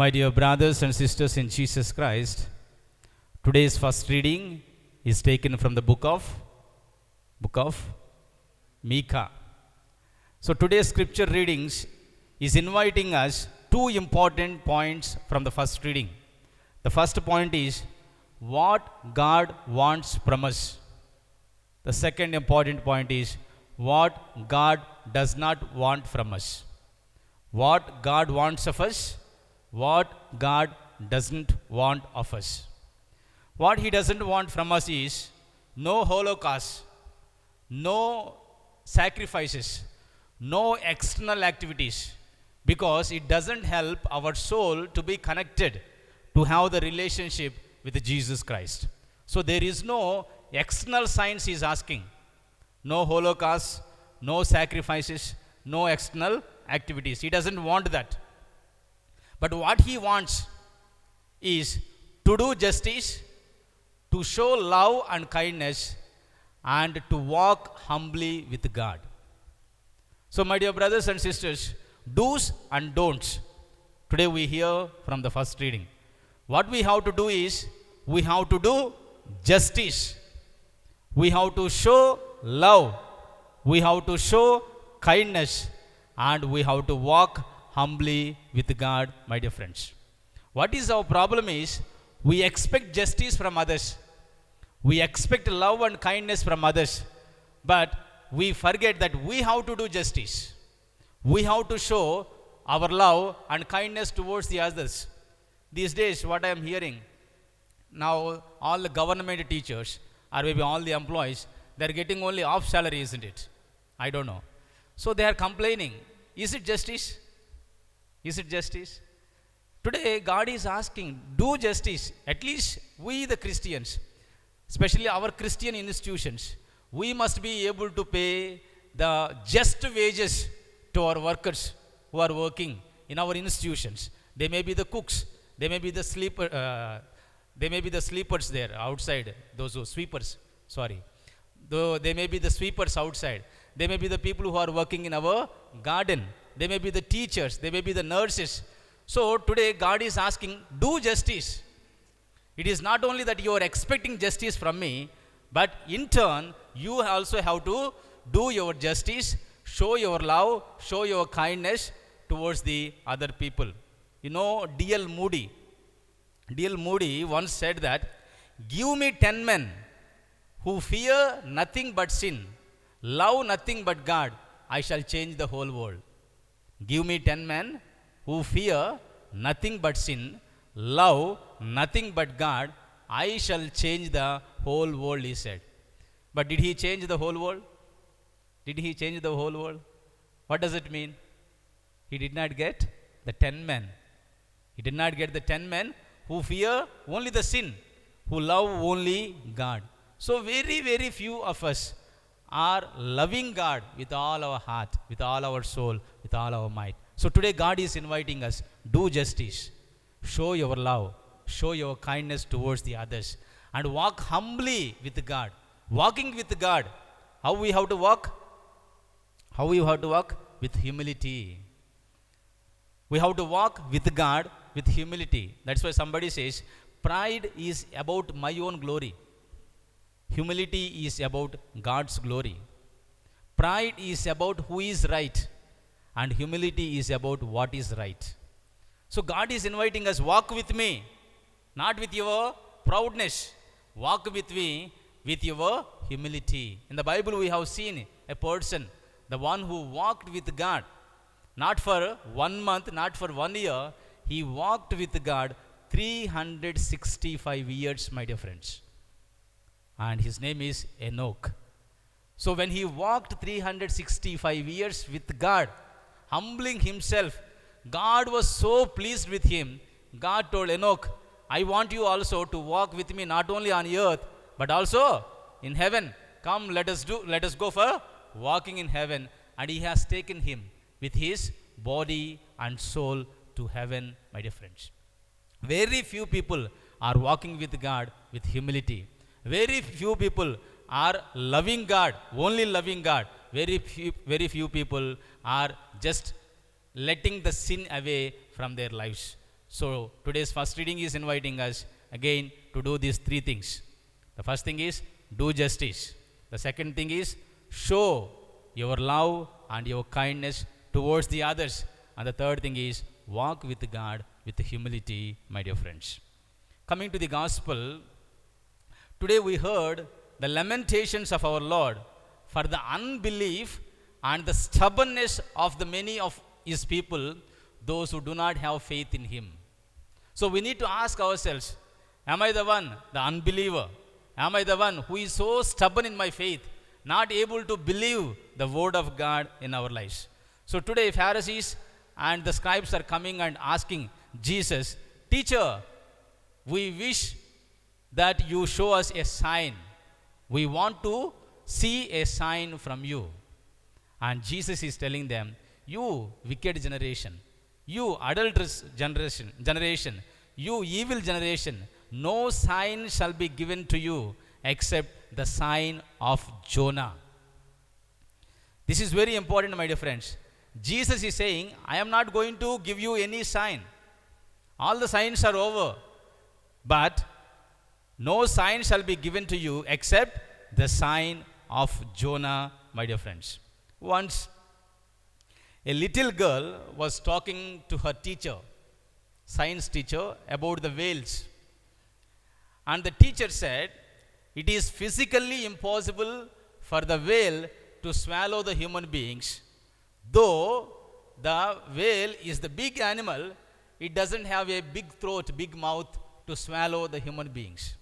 My dear brothers and sisters in Jesus Christ, today's first reading is taken from the book of Micah. So today's scripture readings is inviting us two important points from the first reading. The first point is what God wants from us. The second important point is what God does not want from us. What God wants of us, what God doesn't want of us. What He doesn't want from us is no holocaust, no sacrifices, no external activities, because it doesn't help our soul to be connected, to have the relationship with Jesus Christ. So there is no external signs He is asking. No holocaust, no sacrifices, no external activities. He doesn't want that. But what He wants is to do justice, to show love and kindness, and to walk humbly with God. So, my dear brothers and sisters, do's and don'ts. Today we hear from the first reading. What we have to do is, we have to do justice. We have to show love. We have to show kindness. And we have to walk humbly with God, my dear friends. What is our problem is, we expect justice from others. We expect love and kindness from others. But we forget that we have to do justice. We have to show our love and kindness towards the others. These days, what I am hearing, now all the government teachers, or maybe all the employees, they are getting only half salary, isn't it? I don't know. So they are complaining. Is it justice? Is it justice? Today, God is asking, do justice. At least we, the Christians, especially our Christian institutions, we must be able to pay the just wages to our workers who are working in our institutions. They may be the cooks, they may be the sleepers there outside, those who sweepers, sorry. Though they may be the sweepers outside. They may be the people who are working in our garden. They may be the teachers. They may be the nurses. So today God is asking, do justice. It is not only that you are expecting justice from me, but in turn, you also have to do your justice, show your love, show your kindness towards the other people. You know, D.L. Moody once said that, give me 10 men who fear nothing but sin, love nothing but God, I shall change the whole world. Give me 10 men who fear nothing but sin, love nothing but God, I shall change the whole world, he said. But did he change the whole world? Did he change the whole world? What does it mean? He did not get the 10 men. He did not get the 10 men who fear only the sin, who love only God. So very, very few of us are loving God with all our heart, with all our soul, with all our might. So today God is inviting us, do justice, show your love, show your kindness towards the others, and walk humbly with God. Walking with God, how we have to walk? How we have to walk? With humility. We have to walk with God with humility. That's why somebody says, pride is about my own glory. Humility is about God's glory. Pride is about who is right, and humility is about what is right. So God is inviting us, walk with me, not with your proudness. Walk with me with your humility. In the Bible, we have seen a person, the one who walked with God, not for 1 month, not for 1 year, he walked with God 365 years, my dear friends. And his name is Enoch. So when he walked 365 years with God, humbling himself, God was so pleased with him. God told Enoch, I want you also to walk with me not only on earth, but also in heaven. Come, let us go for walking in heaven. And he has taken him with his body and soul to heaven, my dear friends. Very few people are walking with God with humility. Very few people are loving God, only loving God. Very few people are just letting the sin away from their lives. So today's first reading is inviting us again to do these three things. The first thing is do justice. The second thing is show your love and your kindness towards the others. And the third thing is walk with God with humility, my dear friends. Coming to the gospel, today we heard the lamentations of our Lord for the unbelief and the stubbornness of the many of his people, those who do not have faith in him. So we need to ask ourselves, am I the one, the unbeliever? Am I the one who is so stubborn in my faith, not able to believe the word of God in our lives? So today Pharisees and the scribes are coming and asking Jesus, Teacher, we wish that you show us a sign. We want to see a sign from you. And Jesus is telling them, you wicked generation, you adulterous generation, you evil generation, no sign shall be given to you except the sign of Jonah. This is very important, my dear friends. Jesus is saying, I am not going to give you any sign. All the signs are over. But no sign shall be given to you except the sign of Jonah, my dear friends. Once, a little girl was talking to her teacher, science teacher, about the whales. And the teacher said, it is physically impossible for the whale to swallow the human beings. Though the whale is the big animal, it doesn't have a big throat, big mouth to swallow the human beings.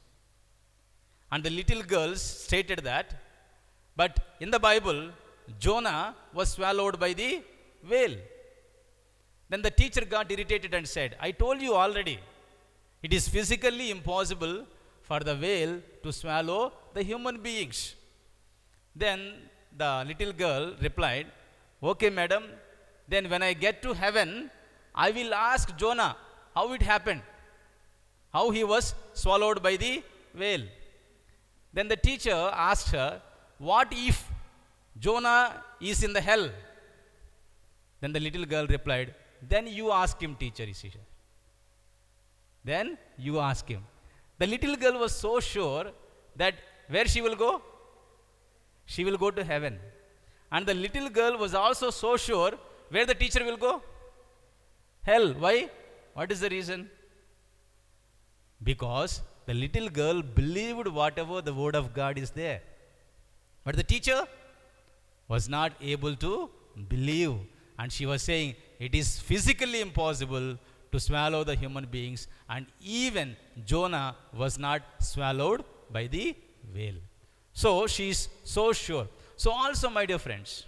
And the little girls stated that, but in the Bible, Jonah was swallowed by the whale. Then the teacher got irritated and said, I told you already, it is physically impossible for the whale to swallow the human beings. Then the little girl replied, okay, madam, then when I get to heaven, I will ask Jonah how it happened, how he was swallowed by the whale. Then the teacher asked her, what if Jonah is in the hell? Then the little girl replied, then you ask him, teacher. Then you ask him. The little girl was so sure that where she will go? She will go to heaven. And the little girl was also so sure where the teacher will go? Hell. Why? What is the reason? Because the little girl believed whatever the word of God is there. But the teacher was not able to believe. And she was saying, it is physically impossible to swallow the human beings. And even Jonah was not swallowed by the whale. So she is so sure. So also, my dear friends,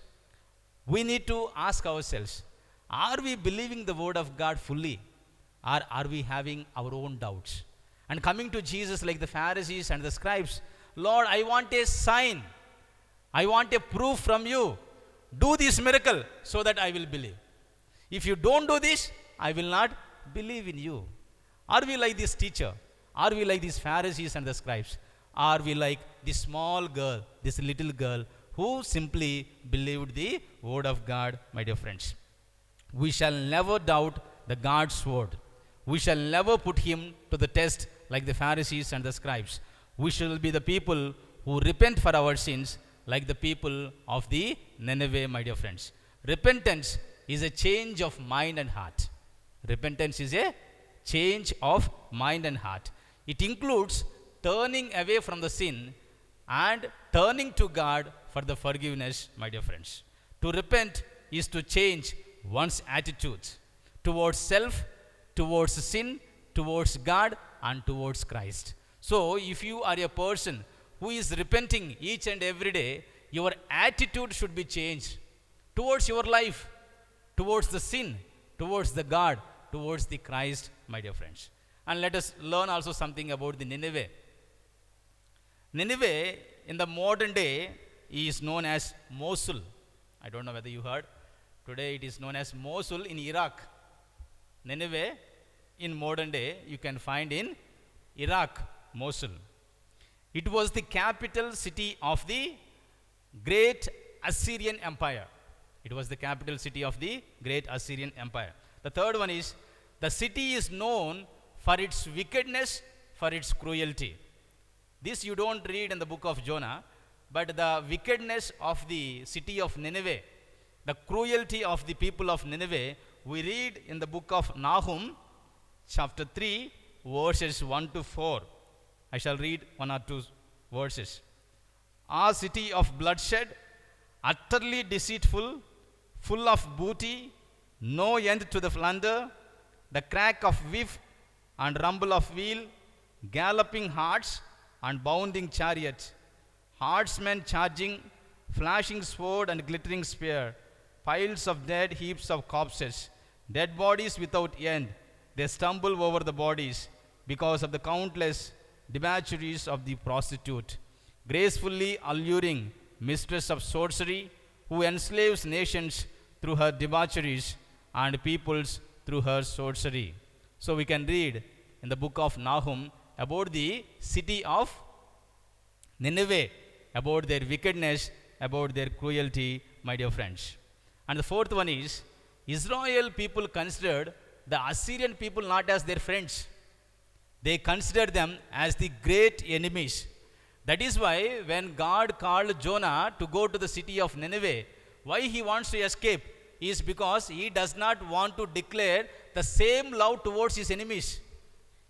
we need to ask ourselves, are we believing the word of God fully? Or are we having our own doubts? And coming to Jesus like the Pharisees and the scribes, Lord, I want a sign. I want a proof from you. Do this miracle so that I will believe. If you don't do this, I will not believe in you. Are we like this teacher? Are we like these Pharisees and the scribes? Are we like this small girl, this little girl who simply believed the word of God, my dear friends? We shall never doubt the God's word. We shall never put him to the test like the Pharisees and the scribes. We shall be the people who repent for our sins like the people of the Nineveh, my dear friends. Repentance is a change of mind and heart. Repentance is a change of mind and heart. It includes turning away from the sin and turning to God for the forgiveness, my dear friends. To repent is to change one's attitudes towards self, towards sin, towards God, and towards Christ. So, if you are a person who is repenting each and every day, your attitude should be changed towards your life, towards the sin, towards the God, towards the Christ, my dear friends. And let us learn also something about the Nineveh. Nineveh in the modern day is known as Mosul. I don't know whether you heard. Today it is known as Mosul in Iraq. Nineveh in modern day you can find in Iraq, Mosul. It was the capital city of the great Assyrian Empire. It was the capital city of the great Assyrian Empire. The third one is The city is known for its wickedness, for its cruelty. This you don't read in the book of Jonah, but the wickedness of the city of Nineveh, the cruelty of the people of Nineveh, we read in the book of Nahum, chapter 3, verses 1 to 4. I shall read one or two verses. Ah, city of bloodshed, utterly deceitful, full of booty, no end to the plunder, the crack of whip and rumble of wheel, galloping hearts and bounding chariots, horsemen charging, flashing sword and glittering spear, piles of dead, heaps of corpses, dead bodies without end. They stumble over the bodies because of the countless debaucheries of the prostitute, gracefully alluring mistress of sorcery, who enslaves nations through her debaucheries and peoples through her sorcery. So we can read in the book of Nahum about the city of Nineveh, about their wickedness, about their cruelty, my dear friends. And the fourth one is, Israel people considered the Assyrian people not as their friends. They considered them as the great enemies. That is why when God called Jonah to go to the city of Nineveh, why he wants to escape is because he does not want to declare the same love towards his enemies.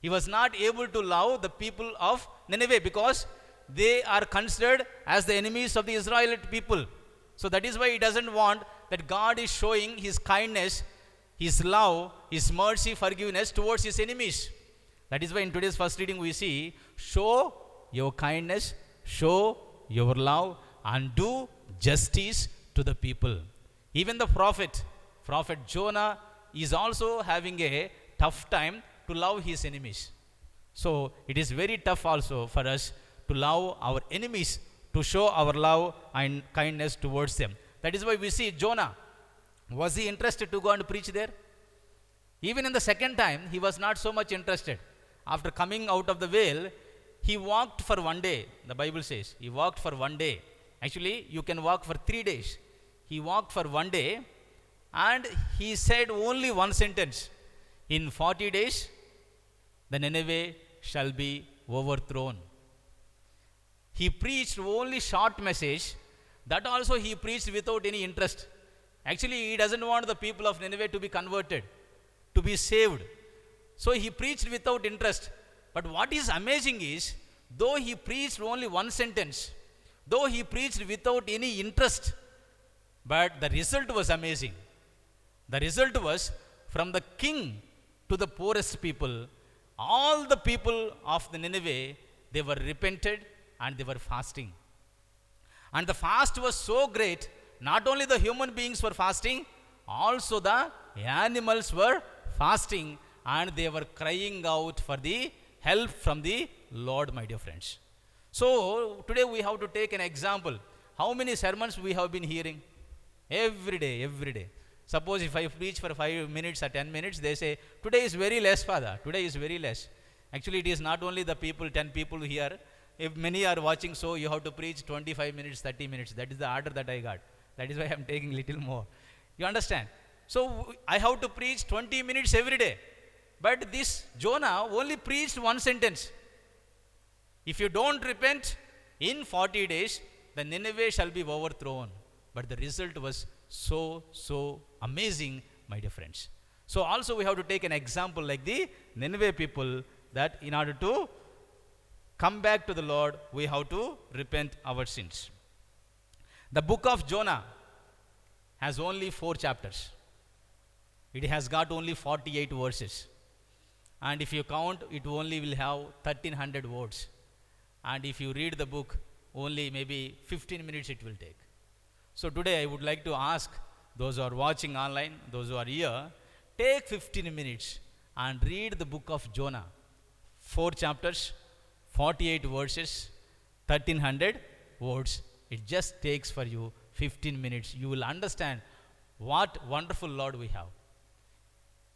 He was not able to love the people of Nineveh because they are considered as the enemies of the Israelite people. So that is why he doesn't want that God is showing his kindness, his love, his mercy, forgiveness towards his enemies. That is why in today's first reading we see, show your kindness, show your love, and do justice to the people. Even the prophet Jonah is also having a tough time to love his enemies. So it is very tough also for us to love our enemies, to show our love and kindness towards them. That is why we see Jonah, was he interested to go and preach there? Even in the second time, he was not so much interested. After coming out of the whale, he walked for 1 day. The Bible says he walked for 1 day. Actually, you can walk for 3 days. He walked for 1 day and he said only one sentence. In 40 days, the Nineveh shall be overthrown. He preached only short message. That also he preached without any interest. Actually, he doesn't want the people of Nineveh to be converted, to be saved. So he preached without interest. But what is amazing is, though he preached only one sentence, though he preached without any interest, but the result was amazing. The result was, from the king to the poorest people, all the people of the Nineveh, they were repented and they were fasting. And the fast was so great, not only the human beings were fasting, also the animals were fasting, and they were crying out for the help from the Lord, my dear friends. So today we have to take an example. How many sermons we have been hearing? Every day, every day. Suppose if I preach for 5 minutes or 10 minutes, they say, today is very less, Father. Today is very less. Actually, it is not only the people, 10 people here. If many are watching, so you have to preach 25 minutes, 30 minutes. That is the order that I got. That is why I am taking little more. You understand? So I have to preach 20 minutes every day. But this Jonah only preached one sentence. If you don't repent, in 40 days, the Nineveh shall be overthrown. But the result was so amazing, my dear friends. So also we have to take an example like the Nineveh people, that in order to come back to the Lord, we have to repent our sins. The book of Jonah has only 4 chapters. It has got only 48 verses. And if you count, it only will have 1300 words. And if you read the book, only maybe 15 minutes it will take. So today I would like to ask those who are watching online, those who are here, take 15 minutes and read the book of Jonah. 4 chapters, 48 verses, 1300 words. It just takes for you 15 minutes. You will understand what wonderful Lord we have.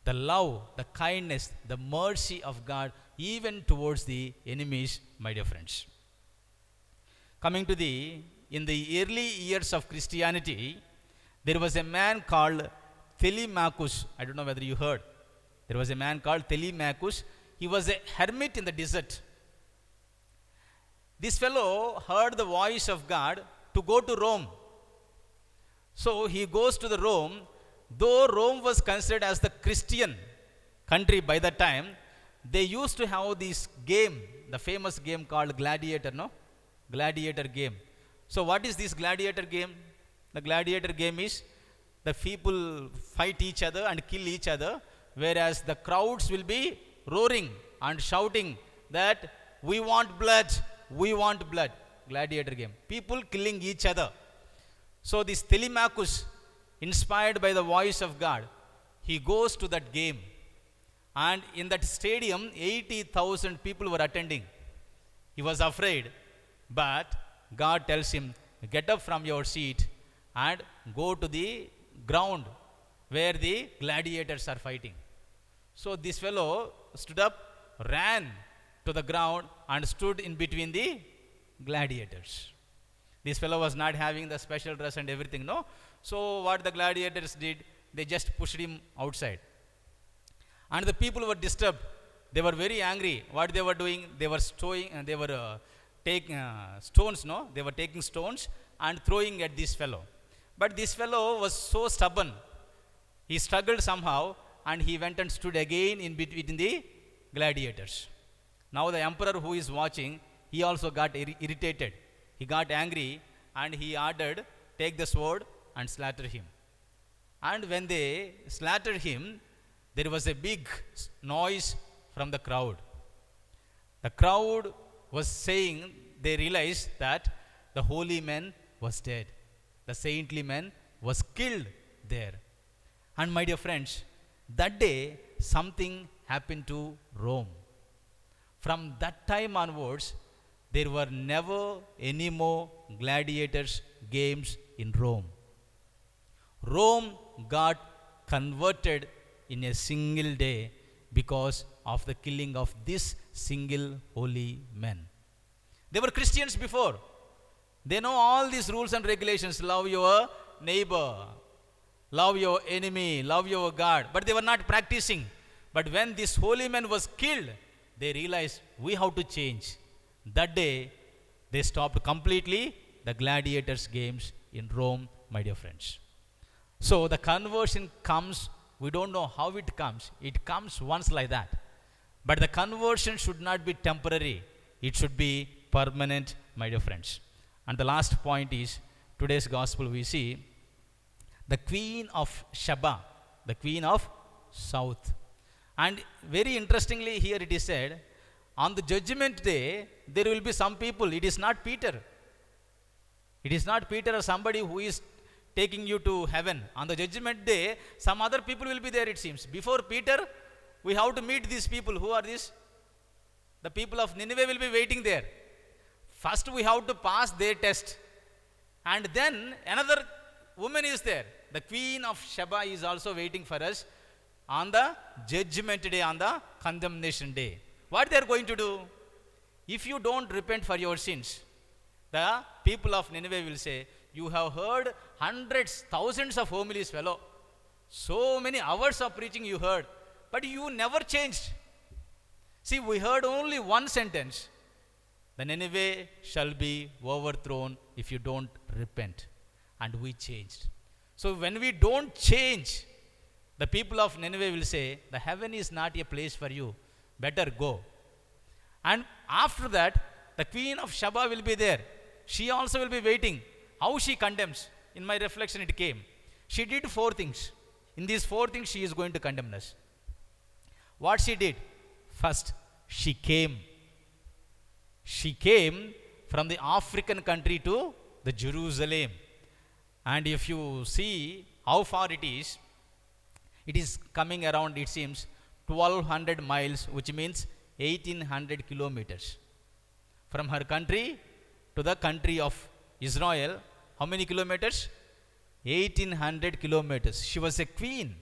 The love, the kindness, the mercy of God, even towards the enemies, my dear friends. Coming to in the early years of Christianity, there was a man called Telemachus. I don't know whether you heard. There was a man called Telemachus. He was a hermit in the desert. This fellow heard the voice of God to go to Rome. So he goes to the Rome. Though Rome was considered as the Christian country by that time, they used to have this game, the famous game called gladiator, no? Gladiator game. So what is this gladiator game? The gladiator game is the people fight each other and kill each other, whereas the crowds will be roaring and shouting that we want blood, we want blood. Gladiator game. People killing each other. So this Telemachus, inspired by the voice of God, he goes to that game. And in that stadium, 80,000 people were attending. He was afraid, but God tells him, get up from your seat and go to the ground where the gladiators are fighting. So this fellow stood up, ran to the ground and stood in between the gladiators. This fellow was not having the special dress and everything, no? So what the gladiators did, they just pushed him outside. And the people were disturbed. They were very angry. What they were doing, they were taking stones, no? They were taking stones and throwing at this fellow. But this fellow was so stubborn. He struggled somehow and he went and stood again in between the gladiators. Now the emperor who is watching, he also got irritated. He got angry and he ordered, take the sword and slaughter him. And when they slaughtered him, there was a big noise from the crowd. The crowd was saying, they realized that the holy man was dead. The saintly man was killed there. And my dear friends, that day something happened to Rome. From that time onwards, there were never any more gladiators games in Rome. Rome got converted in a single day because of the killing of this single holy man. They were Christians before. They know all these rules and regulations. Love your neighbor, love your enemy, love your God. But they were not practicing. But when this holy man was killed, they realized we have to change. That day, they stopped completely the gladiators games in Rome, my dear friends. So the conversion comes, we don't know how it comes. It comes once like that. But the conversion should not be temporary. It should be permanent, my dear friends. And the last point is, today's gospel we see the Queen of Sheba, the Queen of South. And very interestingly here it is said, on the judgment day, there will be some people. It is not Peter. It is not Peter or somebody who is taking you to heaven. On the judgment day, some other people will be there, it seems. Before Peter, we have to meet these people. Who are these? The people of Nineveh will be waiting there. First we have to pass their test. And then another woman is there. The Queen of Sheba is also waiting for us on the judgment day, on the condemnation day. What they are going to do? If you don't repent for your sins, the people of Nineveh will say, you have heard hundreds, thousands of homilies, fellow. So many hours of preaching you heard, but you never changed. See, we heard only one sentence. The Nineveh shall be overthrown if you don't repent. And we changed. So when we don't change, the people of Nineveh will say, the heaven is not a place for you. Better go. And after that, the Queen of Sheba will be there. She also will be waiting. How she condemns? In my reflection it came. She did 4 things. In these 4 things she is going to condemn us. What she did? First, she came. She came from the African country to the Jerusalem. And if you see how far it is coming around, it seems, 1200 miles, which means 1800 kilometers. From her country to the country of Israel, how many kilometers? 1800 kilometers. She was a queen,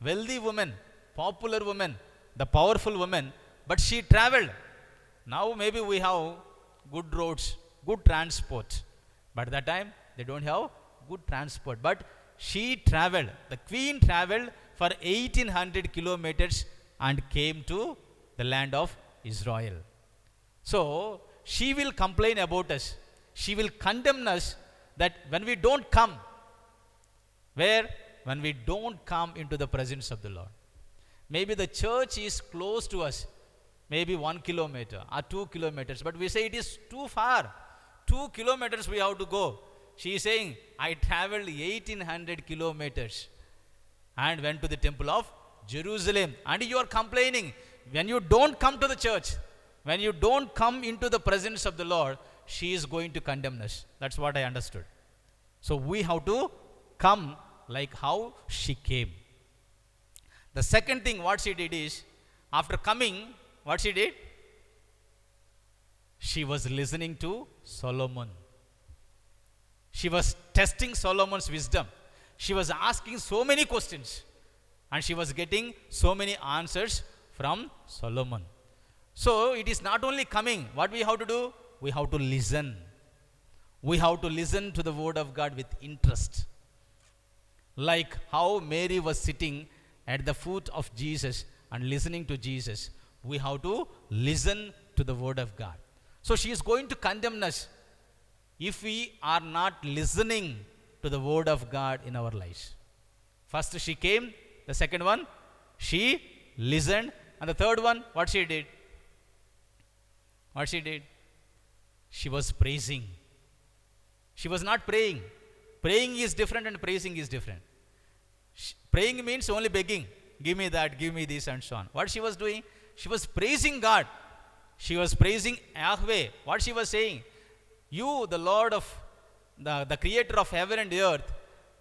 wealthy woman, popular woman, the powerful woman, but she traveled. Now maybe we have good roads, good transport, but that time they don't have good transport. But she traveled, the queen traveled for 1800 kilometers and came to the land of Israel. So, she will complain about us. She will condemn us that when we don't come, where? When we don't come into the presence of the Lord. Maybe the church is close to us, maybe 1 kilometer or 2 kilometers, but we say it is too far. 2 kilometers we have to go. She is saying, I traveled 1800 kilometers and went to the temple of Jerusalem. And you are complaining when you don't come to the church, when you don't come into the presence of the Lord, she is going to condemn us. That's what I understood. So we have to come like how she came. The second thing what she did is, after coming, what she did? She was listening to Solomon. She was testing Solomon's wisdom. She was asking so many questions and she was getting so many answers from Solomon. So it is not only coming, what we have to do? We have to listen. We have to listen to the word of God with interest. Like how Mary was sitting at the foot of Jesus and listening to Jesus, we have to listen to the word of God. So she is going to condemn us if we are not listening to the word of God in our lives. First she came, the second one, she listened, and the third one, what she did? What she did? She was praising. She was not praying. Praying is different and praising is different. Praying means only begging. Give me that, give me this, and so on. What she was doing? She was praising God. She was praising Yahweh. What she was saying? You, the Lord of, the creator of heaven and earth,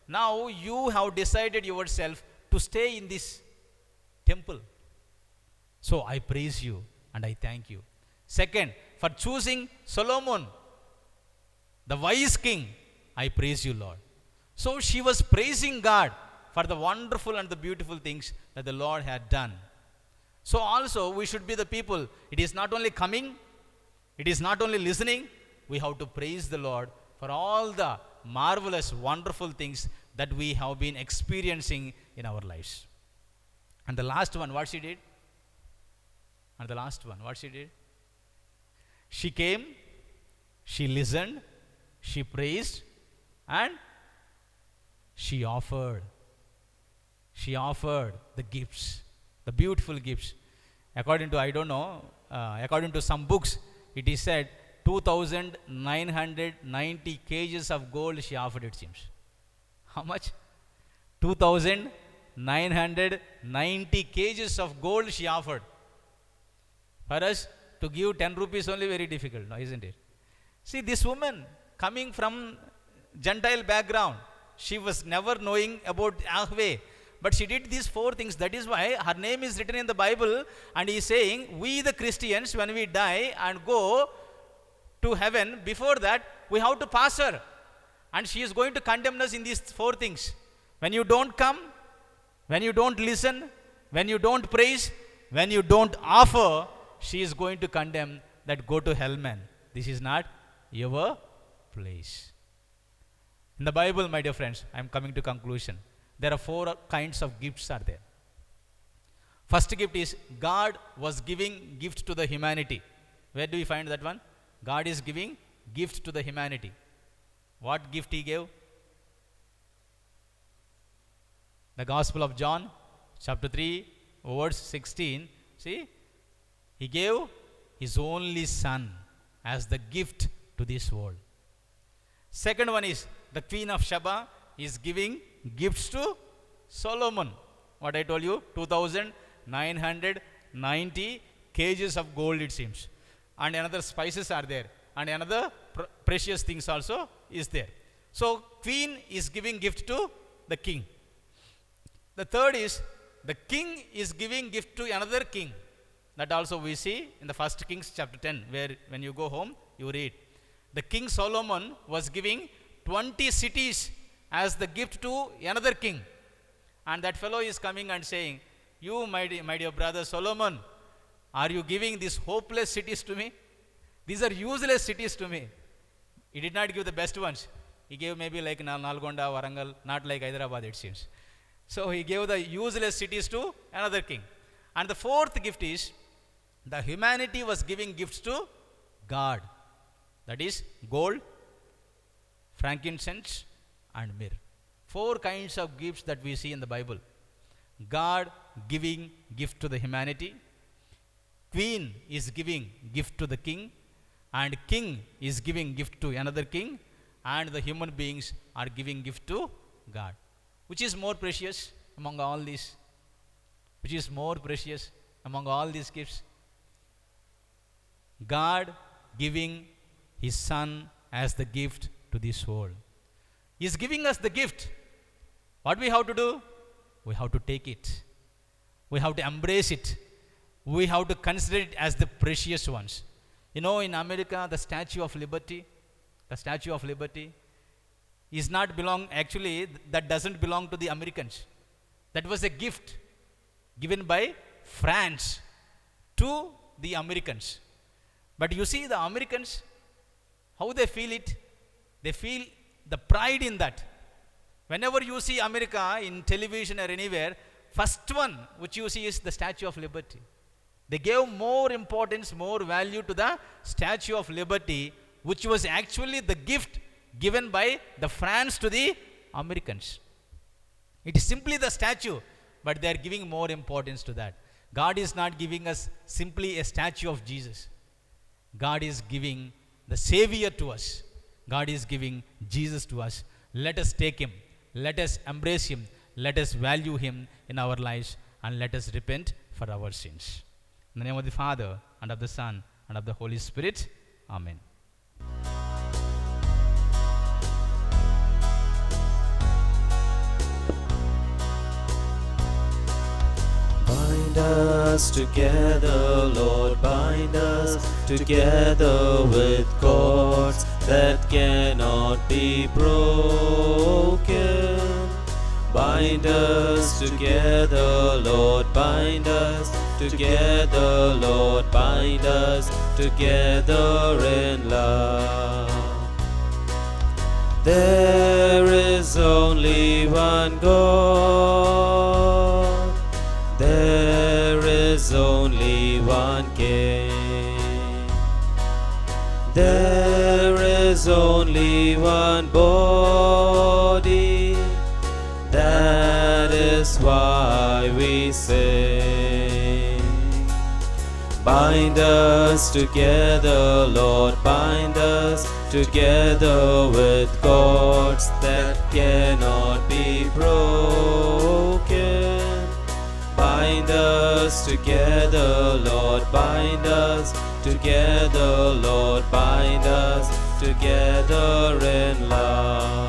now you have decided yourself to stay in this temple. So I praise you and I thank you. Second, for choosing Solomon, the wise king, I praise you, Lord. So she was praising God for the wonderful and the beautiful things that the Lord had done. So also we should be the people. It is not only coming, it is not only listening, we have to praise the Lord for all the marvelous, wonderful things that we have been experiencing in our lives. And the last one, what she did? And the last one, what she did? She came, she listened, she praised, and she offered. She offered the gifts, the beautiful gifts. According to, I don't know, according to some books, it is said 2,990 kgs of gold she offered, it seems. How much? 2,990 kgs of gold she offered. For us to give 10 rupees only very difficult, no, isn't it? See, this woman coming from Gentile background, she was never knowing about Yahweh, but she did these 4 things. That is why her name is written in the Bible, and he is saying, we the Christians, when we die and go to heaven, before that we have to pass her, and she is going to condemn us in these 4 things. When you don't come, when you don't listen, when you don't praise, when you don't offer, she is going to condemn that go to hell, man. This is not your place. In the Bible, my dear friends, I am coming to conclusion. There are 4 kinds of gifts are there. First gift is God was giving gift to the humanity. Where do we find that one? God is giving gift to the humanity. What gift he gave? The Gospel of John, chapter 3, verse 16. See, he gave his only son as the gift to this world. Second one is the Queen of Sheba is giving gifts to Solomon. What I told you, 2,990 kgs of gold, it seems. And another spices are there. And another precious things also is there. So queen is giving gift to the king. The third is the king is giving gift to another king. That also we see in the 1 Kings chapter 10, where when you go home, you read. The King Solomon was giving 20 cities as the gift to another king. And that fellow is coming and saying, you, my dear brother Solomon, are you giving these hopeless cities to me? These are useless cities to me. He did not give the best ones. He gave maybe like Nalgonda, Warangal, not like Hyderabad, it seems. So he gave the useless cities to another king. And the fourth gift is the humanity was giving gifts to God. That is gold, frankincense, and myrrh. Four kinds of gifts that we see in the Bible. God giving gift to the humanity. Queen is giving gift to the king. And king is giving gift to another king. And the human beings are giving gift to God. Which is more precious among all these? Which is more precious among all these gifts? God giving His Son as the gift to this world. He is giving us the gift. What we have to do? We have to take it. We have to embrace it. We have to consider it as the precious ones. You know, in America, the Statue of Liberty, is not belong, actually, that doesn't belong to the Americans. That was a gift given by France to the Americans. But you see, the Americans, how they feel it? They feel the pride in that. Whenever you see America in television or anywhere, first one which you see is the Statue of Liberty. They gave more importance, more value to the Statue of Liberty, which was actually the gift given by the France to the Americans. It is simply the statue, but they are giving more importance to that. God is not giving us simply a statue of Jesus. God is giving the Savior to us. God is giving Jesus to us. Let us take Him. Let us embrace Him. Let us value Him in our lives, and let us repent for our sins. In the name of the Father, and of the Son, and of the Holy Spirit. Amen. Bind us together, Lord, bind us together with cords that cannot be broken. Bind us together, Lord, bind us together, Lord, bind us together in love. There is only one God. There is only one King. There is only one body. That is why we sing. Bind us together, Lord, bind us together with cords that cannot be broken. Bind us together, Lord, bind us together, Lord, bind us together in love.